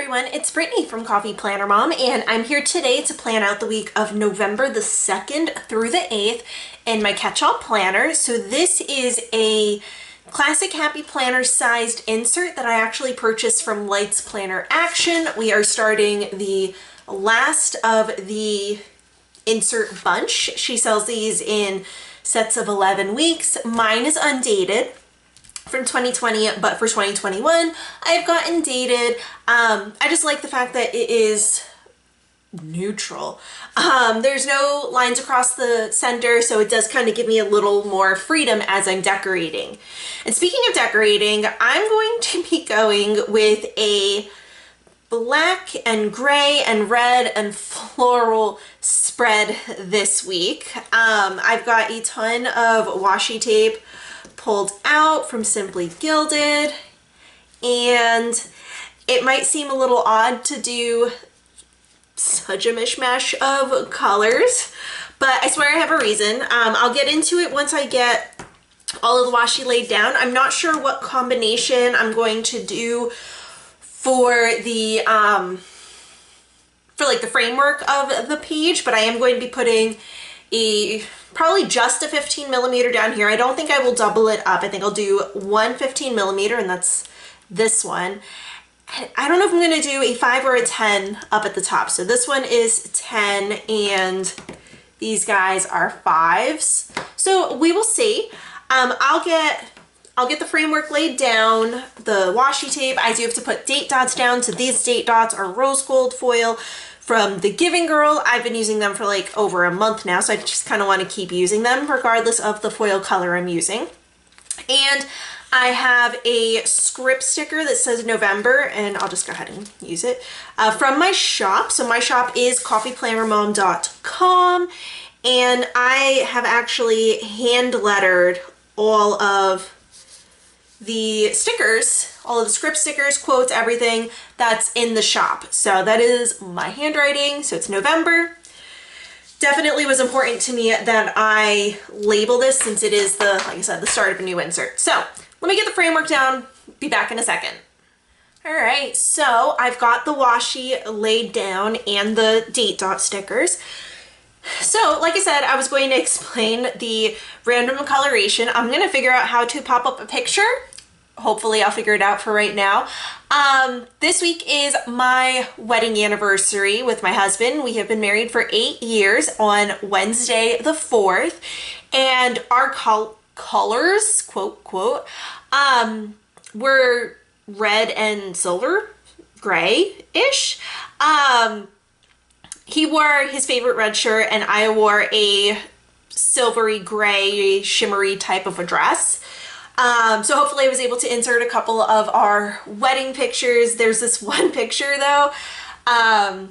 everyone, it's Brittany from Coffee Planner Mom, and I'm here today to plan out the week of November the 2nd through the 8th in my catch-all planner. So this is a classic Happy Planner sized insert that I actually purchased from Lights Planner Action. We are starting the last of the insert bunch. She sells these in sets of 11 weeks. Mine is undated from 2020, but for 2021 I've gotten dated. I just like the fact that it is neutral. There's no lines across the center, so it does kind of give me a little more freedom as I'm decorating. And speaking of decorating, I'm going to be going with a black and gray and red and floral spread this week. I've got a ton of washi tape pulled out from Simply Gilded, and it might seem a little odd to do such a mishmash of colors, but I swear I have a reason. I'll get into it once I get all of the washi laid down. I'm not sure what combination I'm going to do for the like the framework of the page, but I am going to be putting probably just a 15mm down here. I don't think I will double it up. I think I'll do one 15mm, and that's this one. I don't know if I'm going to do a 5 or a 10 up at the top. So this one is 10 and these guys are 5s. So we will see. I'll get the framework laid down, the washi tape. I do have to put date dots down. So these date dots are rose gold foil from The Giving Girl. I've been using them for like over a month now, so I just kind of want to keep using them regardless of the foil color I'm using. And I have a script sticker that says November, and I'll just go ahead and use it, from my shop. So my shop is coffeeplannermom.com, and I have actually hand lettered all of the stickers, all of the script stickers, quotes, everything that's in the shop. So that is my handwriting. So it's November. Definitely was important to me that I label this, since it is the, like I said, the start of a new insert. So let me get the framework down, be back in a second. All right, so I've got the washi laid down and the date dot stickers. So like I said, I was going to explain the random coloration. I'm going to figure out how to pop up a picture. Hopefully I'll figure it out for right now. This week is my wedding anniversary with my husband. We have been married for 8 years on Wednesday the 4th, and our colors, quote, quote, were red and silver, gray-ish. He wore his favorite red shirt, and I wore a silvery gray shimmery type of a dress. So hopefully I was able to insert a couple of our wedding pictures. There's this one picture though, and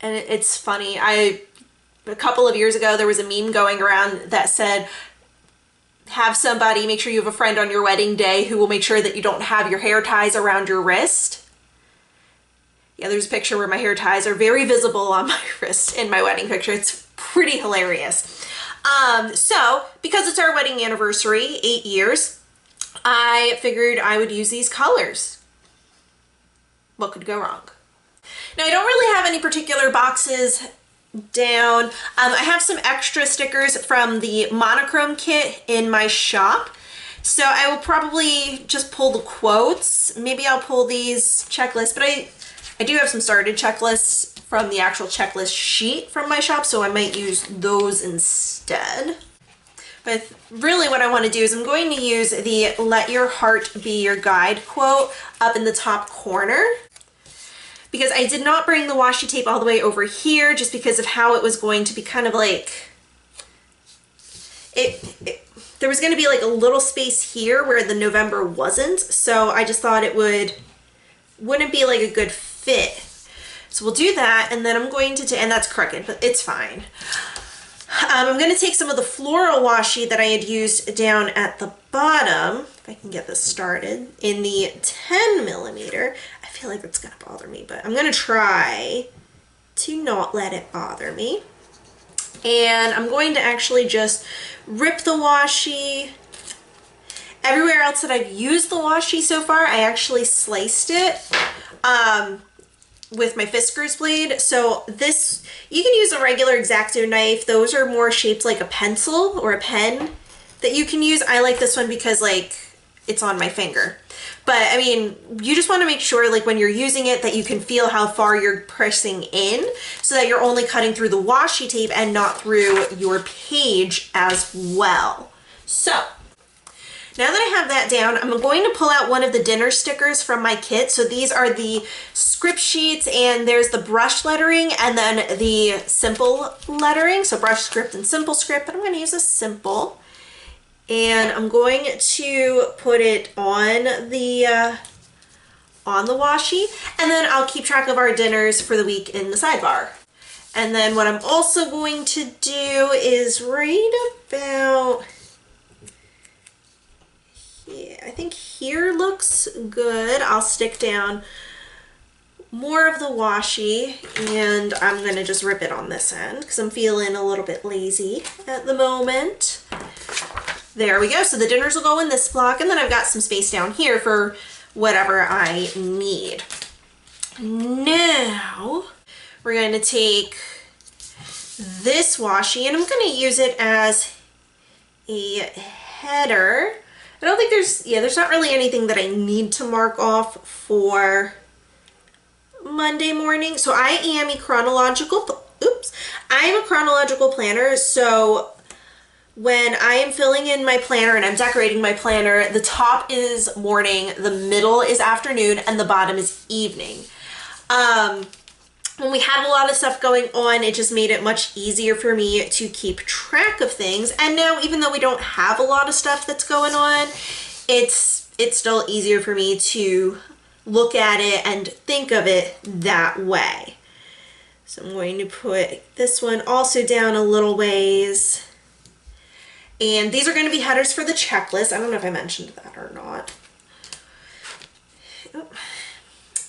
it's funny. A couple of years ago, there was a meme going around that said, have somebody, make sure you have a friend on your wedding day who will make sure that you don't have your hair ties around your wrist. Yeah, there's a picture where my hair ties are very visible on my wrist in my wedding picture. It's pretty hilarious. So because it's our wedding anniversary, 8 years, I figured I would use these colors. What could go wrong? Now, I don't really have any particular boxes down. I have some extra stickers from the monochrome kit in my shop. So I will probably just pull the quotes. Maybe I'll pull these checklists, but I do have some started checklists from the actual checklist sheet from my shop, so I might use those instead. But really what I want to do is I'm going to use the "Let Your Heart Be Your Guide" quote up in the top corner, because I did not bring the washi tape all the way over here just because of how it was going to be kind of like, there was going to be like a little space here where the November wasn't, so I just thought it wouldn't be like a good fit. So we'll do that, and then I'm going to, and that's crooked, but it's fine. I'm going to take some of the floral washi that I had used down at the bottom, if I can get this started, in the 10mm. I feel like it's going to bother me, but I'm going to try to not let it bother me. And I'm going to actually just rip the washi. Everywhere else that I've used the washi so far, I actually sliced it. with my Fiskars blade. So this, you can use a regular X-Acto knife. Those are more shaped like a pencil or a pen that you can use. I like this one because like it's on my finger. But I mean, you just want to make sure like when you're using it that you can feel how far you're pressing in so that you're only cutting through the washi tape and not through your page as well. So now that I have that down, I'm going to pull out one of the dinner stickers from my kit. So these are the script sheets, and there's the brush lettering and then the simple lettering. So brush script and simple script, but I'm going to use a simple. And I'm going to put it on the washi, and then I'll keep track of our dinners for the week in the sidebar. And then what I'm also going to do is right about, yeah, I think here looks good. I'll stick down more of the washi, and I'm gonna just rip it on this end because I'm feeling a little bit lazy at the moment. There we go. So the dinners will go in this block, and then I've got some space down here for whatever I need. Now we're going to take this washi, and I'm going to use it as a header. I don't think there's not really anything that I need to mark off for Monday morning. So I am a chronological planner. So when I am filling in my planner and I'm decorating my planner, the top is morning, the middle is afternoon, and the bottom is evening. When we had a lot of stuff going on, it just made it much easier for me to keep track of things. And now, even though we don't have a lot of stuff that's going on, it's still easier for me to look at it and think of it that way. So I'm going to put this one also down a little ways. And these are going to be headers for the checklist. I don't know if I mentioned that or not.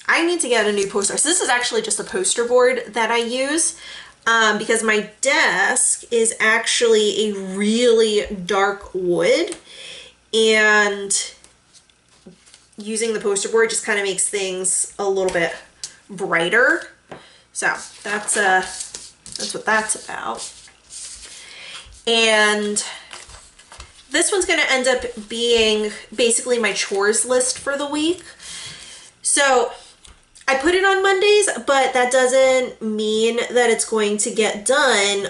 I need to get a new poster. So this is actually just a poster board that I use because my desk is actually a really dark wood, and using the poster board just kind of makes things a little bit brighter. So that's what that's about. And this one's going to end up being basically my chores list for the week. So I put it on Mondays, but that doesn't mean that it's going to get done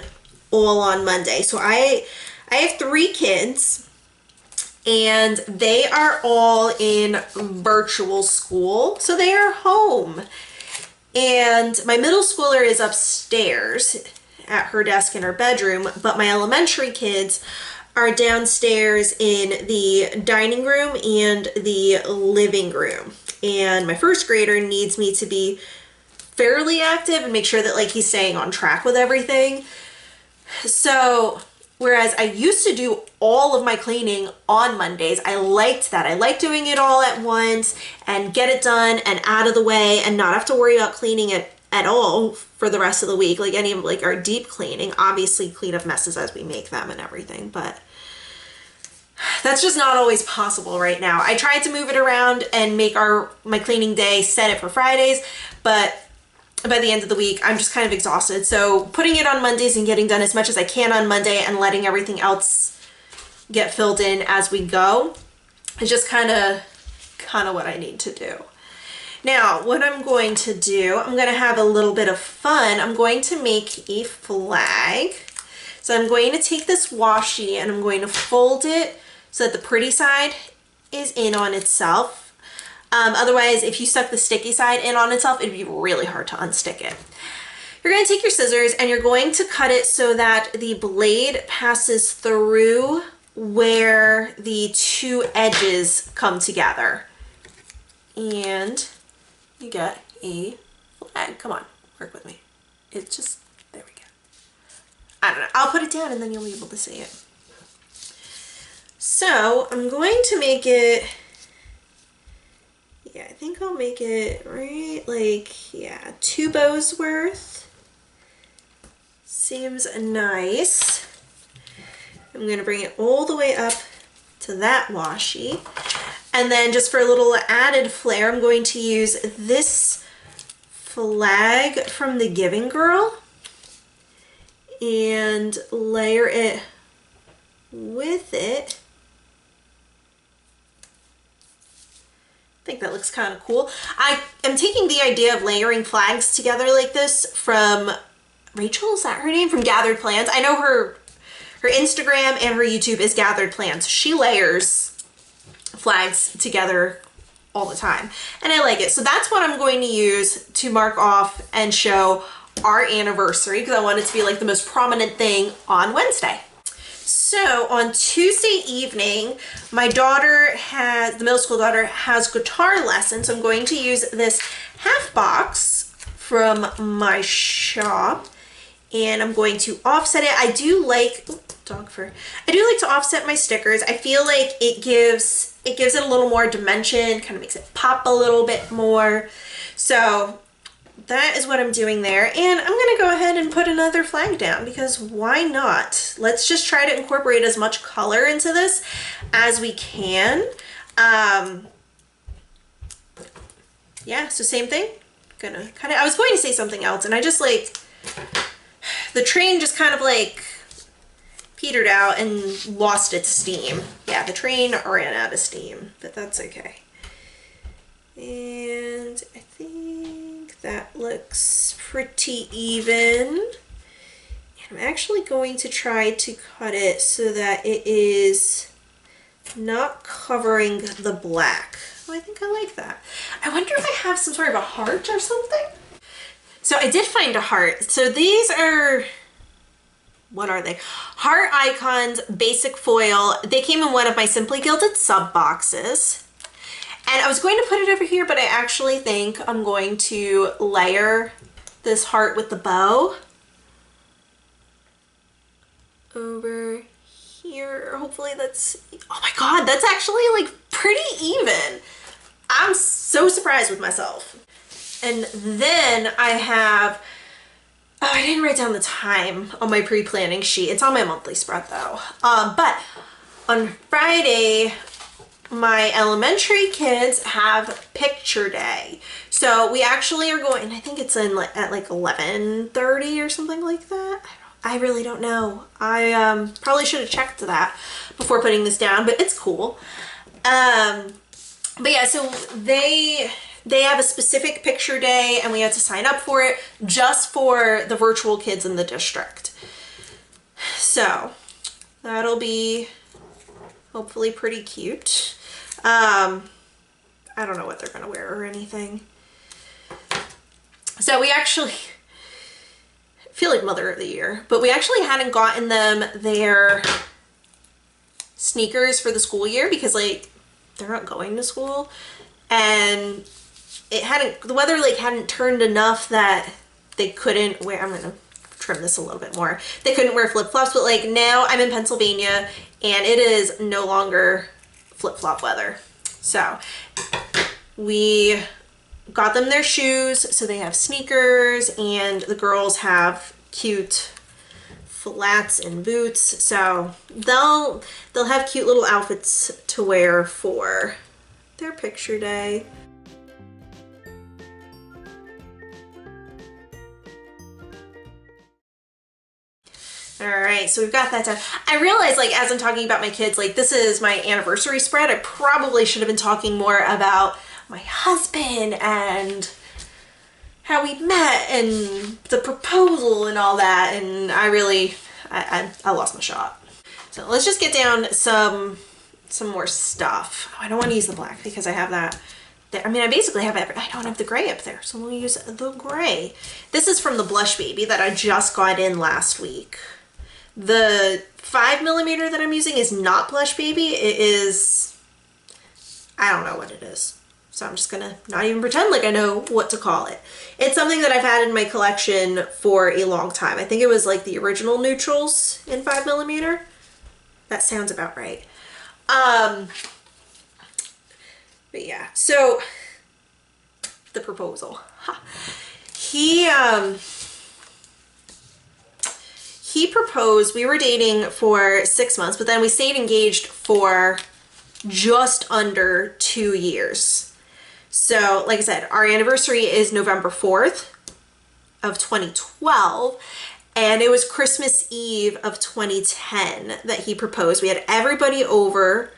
all on Monday. So I have 3 kids, and they are all in virtual school. So they are home. And my middle schooler is upstairs at her desk in her bedroom, but my elementary kids are downstairs in the dining room and the living room. And my first grader needs me to be fairly active and make sure that like he's staying on track with everything. So whereas I used to do all of my cleaning on Mondays, I liked that. I liked doing it all at once and get it done and out of the way and not have to worry about cleaning it at all for the rest of the week, like any of like our deep cleaning. Obviously clean up messes as we make them and everything, but that's just not always possible right now. I tried to move it around and make my cleaning day, set it for Fridays, but by the end of the week I'm just kind of exhausted. So putting it on Mondays and getting done as much as I can on Monday and letting everything else get filled in as we go is just kind of what I need to do. Now, what I'm going to do, I'm going to have a little bit of fun. I'm going to make a flag. So I'm going to take this washi and I'm going to fold it so that the pretty side is in on itself. Otherwise, if you stuck the sticky side in on itself, it'd be really hard to unstick it. You're going to take your scissors and you're going to cut it so that the blade passes through where the 2 edges come together. And you get a flag. Come on, work with me. It's just, there we go. I don't know. I'll put it down and then you'll be able to see it. So I'm going to make it, yeah, I think I'll make it right, like, yeah, 2 bows worth. Seems nice. I'm going to bring it all the way up to that washi. And then just for a little added flair, I'm going to use this flag from the Giving Girl and layer it with it. I think that looks kind of cool. I am taking the idea of layering flags together like this from Rachel, is that her name? From Gathered Plans. I know her Instagram and her YouTube is Gathered Plans. She layers flags together all the time and I like it. So that's what I'm going to use to mark off and show our anniversary, because I want it to be like the most prominent thing on Wednesday. So on Tuesday evening, my daughter has, the middle school daughter has guitar lessons. So I'm going to use this half box from my shop and I'm going to offset it. I do like, dog fur. I do like to offset my stickers. I feel like it gives it a little more dimension, kind of makes it pop a little bit more. So that is what I'm doing there. And I'm gonna go ahead and put another flag down because why not? Let's just try to incorporate as much color into this as we can. Yeah, so same thing. I was going to say something else and I just like, the train just kind of like petered out and lost its steam. Yeah, the train ran out of steam, but that's okay. And I think that looks pretty even. And I'm actually going to try to cut it so that it is not covering the black. Oh, I think I like that. I wonder if I have some sort of a heart or something. So I did find a heart. So these are, what are they? Heart Icons Basic Foil. They came in one of my Simply Gilded sub boxes. And I was going to put it over here, but I actually think I'm going to layer this heart with the bow over here. Hopefully that's, oh my God, that's actually like pretty even. I'm so surprised with myself. And then I have, oh, I didn't write down the time on my pre-planning sheet. It's on my monthly spread though. But on Friday, my elementary kids have picture day. So we actually are going, and I think it's in at like 11:30 or something like that. I really don't know. I probably should have checked that before putting this down, but it's cool. But yeah, so they have a specific picture day and we had to sign up for it just for the virtual kids in the district. So that'll be hopefully pretty cute. I don't know what they're gonna wear or anything. So we actually feel like Mother of the Year, but we actually hadn't gotten them their sneakers for the school year because like they're not going to school and the weather like hadn't turned enough that they couldn't wear, I'm gonna trim this a little bit more. They couldn't wear flip-flops, but like now I'm in Pennsylvania and it is no longer flip-flop weather. So we got them their shoes, so they have sneakers and the girls have cute flats and boots. So they'll have cute little outfits to wear for their picture day. All right, so we've got that done. I realize, like, as I'm talking about my kids, like, this is my anniversary spread. I probably should have been talking more about my husband and how we met and the proposal and all that. And I lost my shot. So let's just get down some more stuff. Oh, I don't want to use the black because I have that there. I mean, I basically have I don't have the gray up there, so we'll use the gray. This is from the Blush Baby that I just got in last week. The 5mm that I'm using is not Blush Baby. It is, I don't know what it is. So I'm just gonna not even pretend like I know what to call it. It's something that I've had in my collection for a long time. I think it was like the original neutrals in 5mm. That sounds about right. But yeah, so the proposal. He proposed, we were dating for 6 months, but then we stayed engaged for just under 2 years. So like I said, our anniversary is November 4th of 2012. And it was Christmas Eve of 2010 that he proposed. We had everybody over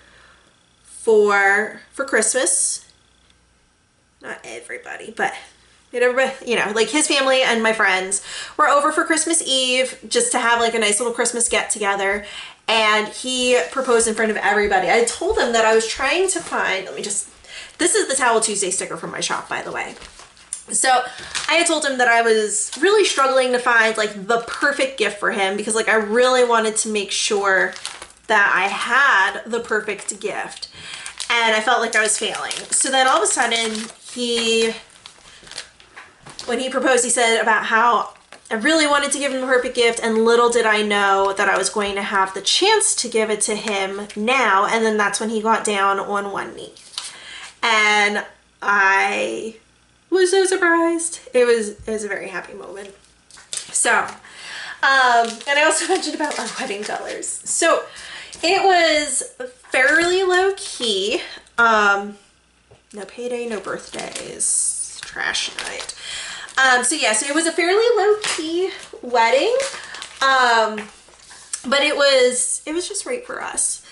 for Christmas. Not everybody, but we had everybody, you know, like his family and my friends were over for Christmas Eve just to have like a nice little Christmas get together. And he proposed in front of everybody. I told him that I was trying to find, this is the Towel Tuesday sticker from my shop, by the way. So I had told him that I was really struggling to find like the perfect gift for him because like I really wanted to make sure that I had the perfect gift, and I felt like I was failing. So then all of a sudden when he proposed, he said about how I really wanted to give him the perfect gift, and little did I know that I was going to have the chance to give it to him now. And then that's when he got down on one knee, and I was so surprised. It was a very happy moment. So, and I also mentioned about our wedding colors. So it was fairly low key. No payday, no birthdays, trash night. So yeah, so it was a fairly low key wedding. But it was just right for us.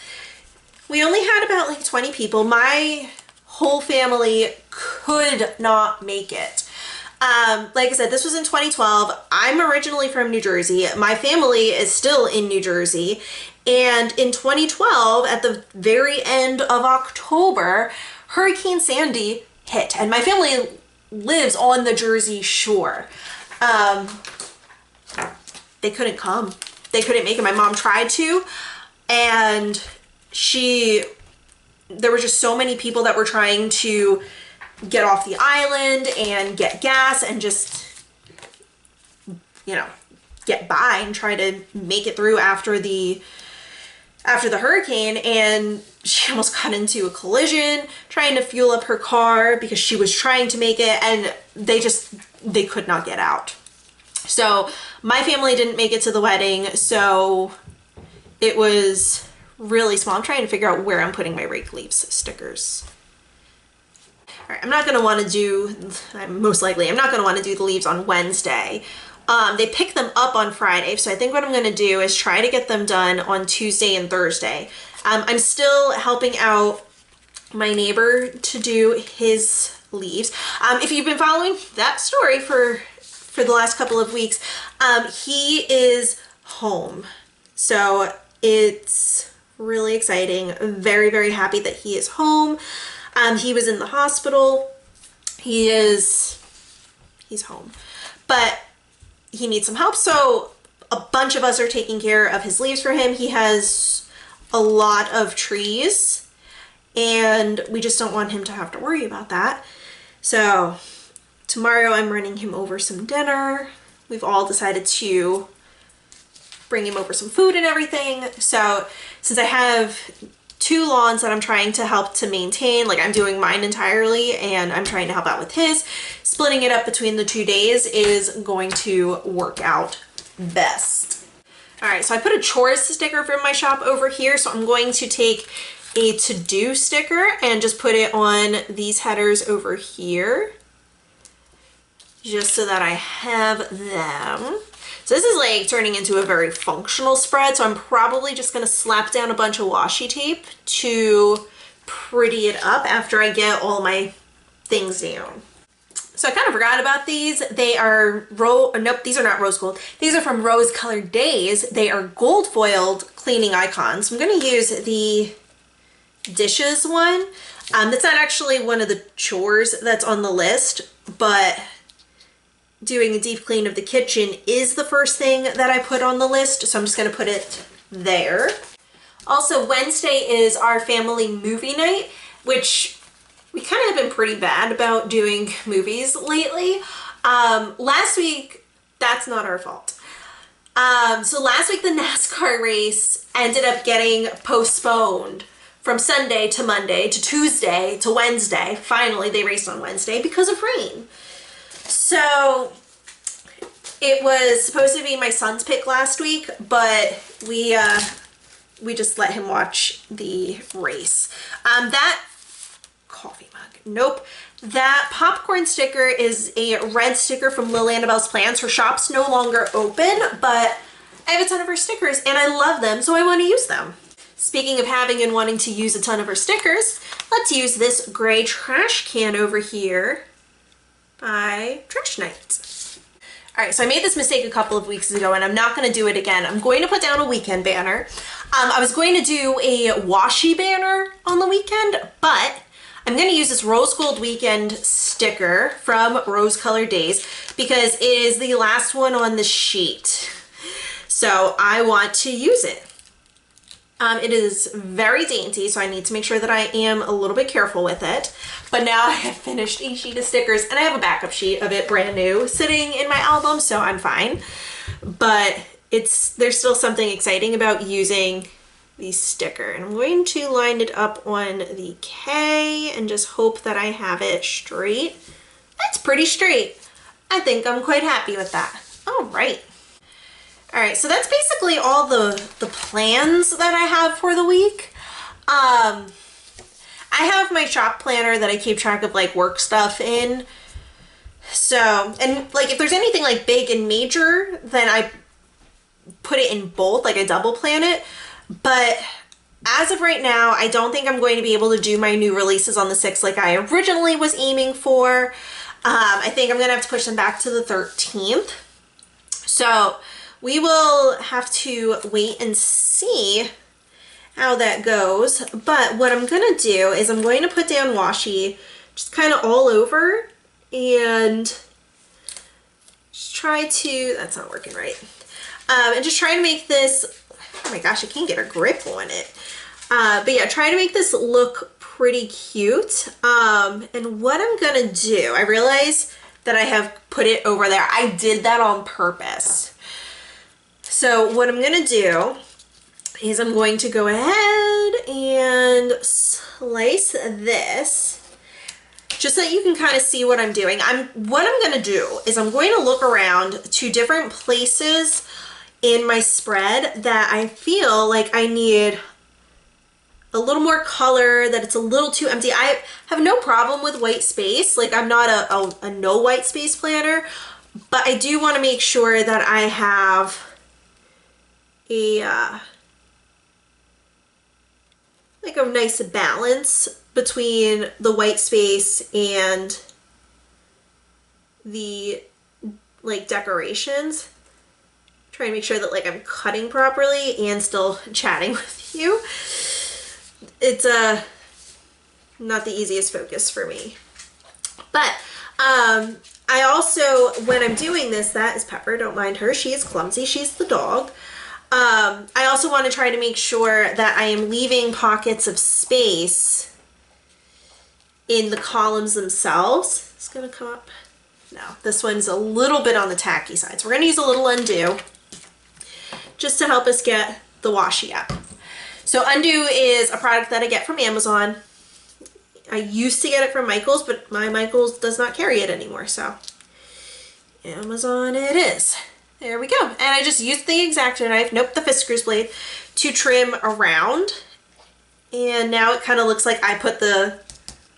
We only had about like 20 people. My whole family could not make it. Like I said, this was in 2012. I'm originally from New Jersey. My family is still in New Jersey. And in 2012, at the very end of October, Hurricane Sandy hit. And my family lives on the Jersey Shore. They couldn't come. They couldn't make it. My mom tried to, and there were just so many people that were trying to get off the island and get gas and just, you know, get by and try to make it through after the hurricane. And she almost got into a collision trying to fuel up her car because she was trying to make it, and they could not get out. So my family didn't make it to the wedding, so it was really small. I'm trying to figure out where I'm putting my rake leaves stickers. All right, I'm not gonna want to do, most likely, I'm not gonna want to do the leaves on Wednesday. They pick them up on Friday, so I think what I'm gonna do is try to get them done on Tuesday and Thursday. I'm still helping out my neighbor to do his leaves. If you've been following that story for the last couple of weeks, he is home. So it's really exciting. I'm very, very happy that he is home. He was in the hospital. He's home, but he needs some help. So a bunch of us are taking care of his leaves for him. He has a lot of trees, and we just don't want him to have to worry about that. So tomorrow I'm running him over some dinner. We've all decided to bring him over some food and everything. So since I have 2 lawns that I'm trying to help to maintain, like I'm doing mine entirely and I'm trying to help out with his, splitting it up between the 2 days is going to work out best. All right, so I put a chores sticker from my shop over here. So I'm going to take a to-do sticker and just put it on these headers over here, just so that I have them. So this is like turning into a very functional spread. So I'm probably just gonna slap down a bunch of washi tape to pretty it up after I get all my things down. So I kind of forgot about these. They are, nope, these are not rose gold. These are from Rose Colored Days. They are gold foiled cleaning icons. So I'm gonna use the dishes one. That's not actually one of the chores that's on the list, but doing a deep clean of the kitchen is the first thing that I put on the list, so I'm just gonna put it there. Also, Wednesday is our family movie night, which we kind of have been pretty bad about doing movies lately. Last week, that's not our fault. So last week the NASCAR race ended up getting postponed from Sunday to Monday to Tuesday to Wednesday. Finally, they raced on Wednesday because of rain. So it was supposed to be my son's pick last week, but we just let him watch the race. That Nope. That popcorn sticker is a red sticker from Lil Annabelle's Plans. Her shop's no longer open, but I have a ton of her stickers and I love them, so I want to use them. Speaking of having and wanting to use a ton of her stickers, let's use this gray trash can over here by Trash Night. All right, so I made this mistake a couple of weeks ago and I'm not going to do it again. I'm going to put down a weekend banner. I was going to do a washi banner on the weekend, but I'm going to use this Rose Gold Weekend sticker from Rose Colored Days because it is the last one on the sheet. So I want to use it. It is very dainty, so I need to make sure that I am a little bit careful with it. But now I have finished a sheet of stickers and I have a backup sheet of it brand new sitting in my album, so I'm fine. But there's still something exciting about using the sticker. And I'm going to line it up on the K and just hope that I have it straight. That's pretty straight. I think I'm quite happy with that. All right. All right, so that's basically all the plans that I have for the week. I have my shop planner that I keep track of like work stuff in. So, and like if there's anything like big and major, then I put it in both, like I double plan it. But as of right now, I don't think I'm going to be able to do my new releases on the 6th like I originally was aiming for. I think I'm gonna have to push them back to the 13th. So we will have to wait and see how that goes. But what I'm gonna do is I'm going to put down washi just kind of all over and just try to, that's not working right. And just try to make this, oh my gosh, I can't get a grip on it. But yeah, try to make this look pretty cute. And what I'm gonna do, I realize that I have put it over there. I did that on purpose. So what I'm gonna do is I'm going to go ahead and slice this just so that you can kind of see what I'm doing. What I'm gonna do is I'm going to look around to different places in my spread that I feel like I need a little more color, that it's a little too empty. I have no problem with white space. Like I'm not a no white space planner, but I do want to make sure that I have like a nice balance between the white space and the like decorations. Try to make sure that like I'm cutting properly and still chatting with you. It's not the easiest focus for me. But I also, when I'm doing this, that is Pepper, don't mind her, she is clumsy, she's the dog. I also want to try to make sure that I am leaving pockets of space in the columns themselves. It's gonna come up. No, this one's a little bit on the tacky side. So we're gonna use a little undo just to help us get the washi up. So undo is a product that I get from Amazon. I used to get it from Michaels, but my Michaels does not carry it anymore. So Amazon it is. There we go. And I just used the X-Acto knife, nope, the Fiskars blade, to trim around. And now it kind of looks like I put the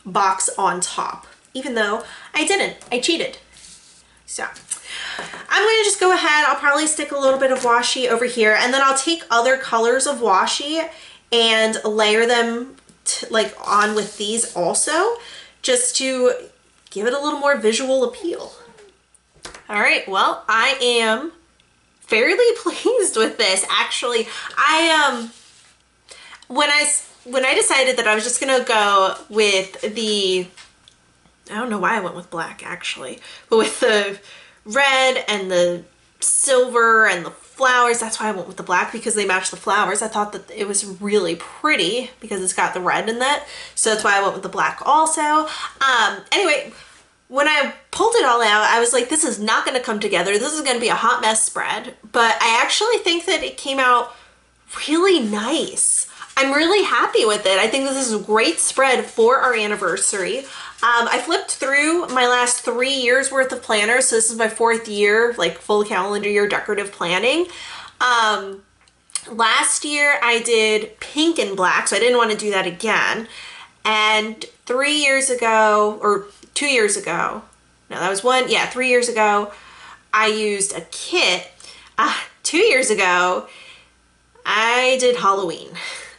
box on top, even though I didn't. I cheated. So I'm going to just go ahead. I'll probably stick a little bit of washi over here, and then I'll take other colors of washi and layer them like on with these also, just to give it a little more visual appeal. All right, well, I am fairly pleased with this. Actually, when I decided that I was just gonna go with the, I don't know why I went with black actually, but with the red and the silver and the flowers, that's why I went with the black, because they match the flowers. I thought that it was really pretty because it's got the red in that, so that's why I went with the black also. Anyway, when I pulled it all out, I was like, this is not going to come together. This is going to be a hot mess spread. But I actually think that it came out really nice. I'm really happy with it. I think this is a great spread for our anniversary. I flipped through my last 3 years worth of planners. So this is my 4th year, like full calendar year decorative planning. Last year I did pink and black, so I didn't want to do that again. And 3 years ago, or 2 years ago, no, that was 3 years ago, I used a kit. 2 years ago, I did Halloween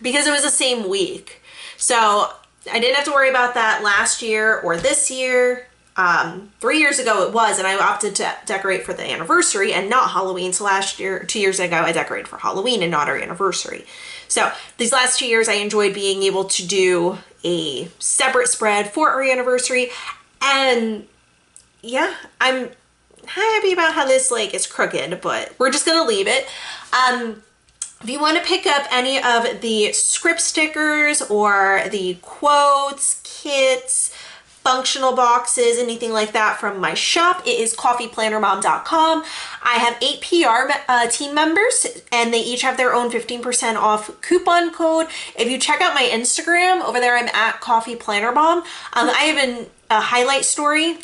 because it was the same week. So I didn't have to worry about that last year or this year. 3 years ago it was, and I opted to decorate for the anniversary and not Halloween. So 2 years ago, I decorated for Halloween and not our anniversary. So these last 2 years, I enjoyed being able to do a separate spread for our anniversary. And yeah, I'm happy about how this is crooked, but we're just gonna leave it. If you want to pick up any of the script stickers or the quotes, kits, functional boxes, anything like that from my shop, it is coffeeplannermom.com. I have 8 PR team members, and they each have their own 15% off coupon code. If you check out my Instagram, over there I'm at coffeeplannermom. I have a highlight story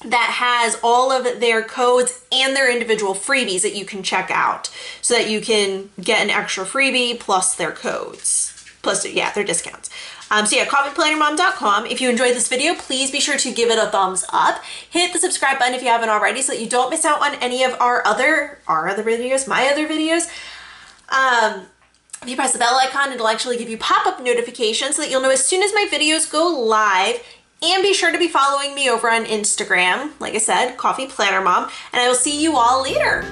that has all of their codes and their individual freebies that you can check out so that you can get an extra freebie plus their codes, plus their discounts. So yeah, coffeeplannermom.com. If you enjoyed this video, please be sure to give it a thumbs up. Hit the subscribe button if you haven't already so that you don't miss out on any of my other videos. If you press the bell icon, it'll actually give you pop-up notifications so that you'll know as soon as my videos go live. And be sure to be following me over on Instagram, like I said, Coffee Planner Mom, and I will see you all later.